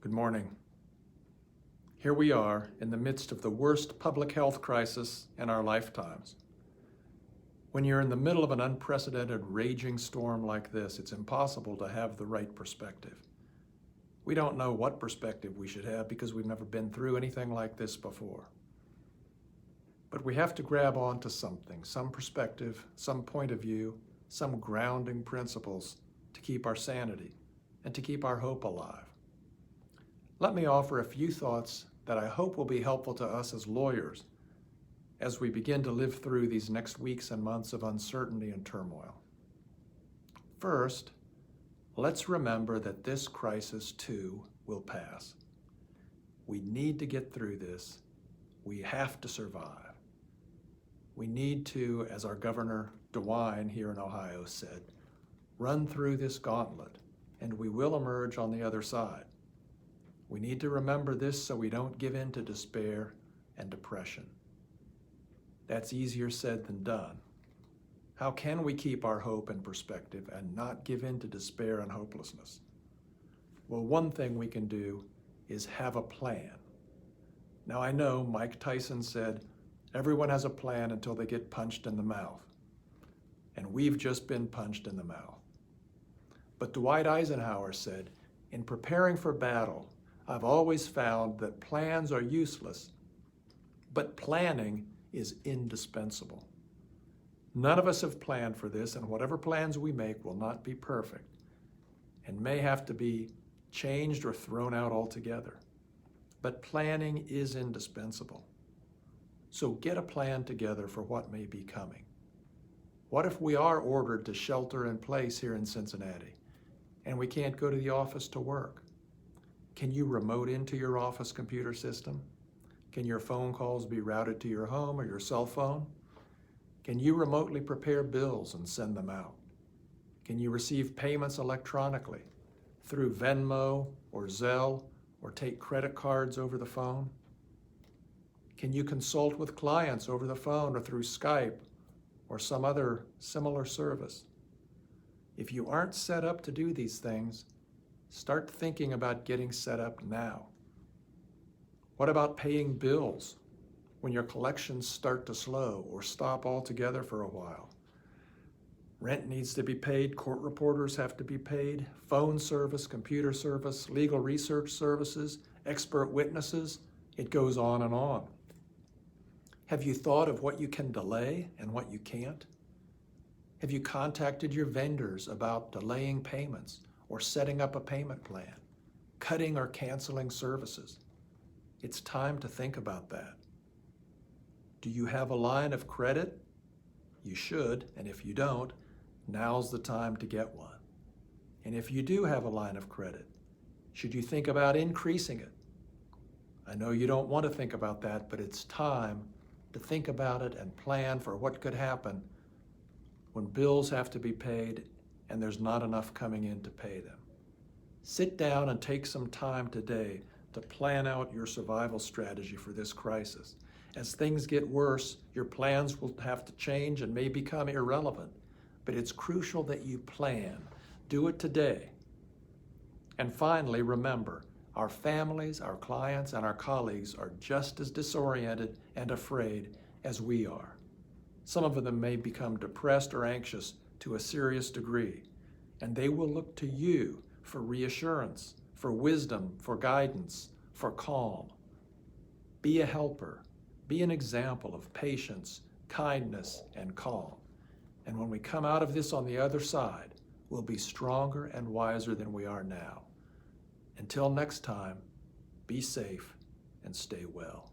Good morning. Here we are in the midst of the worst public health crisis in our lifetimes. When you're in the middle of an unprecedented raging storm like this, it's impossible to have the right perspective. We don't know what perspective we should have because we've never been through anything like this before. But we have to grab onto something, some perspective, some point of view, some grounding principles to keep our sanity and to keep our hope alive. Let me offer a few thoughts that I hope will be helpful to us as lawyers as we begin to live through these next weeks and months of uncertainty and turmoil. First, let's remember that this crisis too will pass. We need to get through this. We have to survive. We need to, as our Governor DeWine here in Ohio said, run through this gauntlet, and we will emerge on the other side. We need to remember this so we don't give in to despair and depression. That's easier said than done. How can we keep our hope and perspective and not give in to despair and hopelessness? Well, one thing we can do is have a plan. Now, I know Mike Tyson said, everyone has a plan until they get punched in the mouth. And we've just been punched in the mouth. But Dwight Eisenhower said, in preparing for battle, I've always found that plans are useless, but planning is indispensable. None of us have planned for this, and whatever plans we make will not be perfect and may have to be changed or thrown out altogether. But planning is indispensable. So get a plan together for what may be coming. What if we are ordered to shelter in place here in Cincinnati and we can't go to the office to work? Can you remote into your office computer system? Can your phone calls be routed to your home or your cell phone? Can you remotely prepare bills and send them out? Can you receive payments electronically through Venmo or Zelle or take credit cards over the phone? Can you consult with clients over the phone or through Skype or some other similar service? If you aren't set up to do these things, start thinking about getting set up now. What about paying bills when your collections start to slow or stop altogether for a while? Rent needs to be paid, court reporters have to be paid, phone service, computer service, legal research services, expert witnesses, it goes on and on. Have you thought of what you can delay and what you can't? Have you contacted your vendors about delaying payments or setting up a payment plan, cutting or canceling services? It's time to think about that. Do you have a line of credit? You should, and if you don't, now's the time to get one. And if you do have a line of credit, should you think about increasing it? I know you don't want to think about that, but it's time to think about it and plan for what could happen when bills have to be paid and there's not enough coming in to pay them. Sit down and take some time today to plan out your survival strategy for this crisis. As things get worse, your plans will have to change and may become irrelevant, but it's crucial that you plan. Do it today. And finally, remember, our families, our clients, and our colleagues are just as disoriented and afraid as we are. Some of them may become depressed or anxious to a serious degree, and they will look to you for reassurance, for wisdom, for guidance, for calm. Be a helper. Be an example of patience, kindness, and calm. And when we come out of this on the other side, we'll be stronger and wiser than we are now. Until next time, be safe and stay well.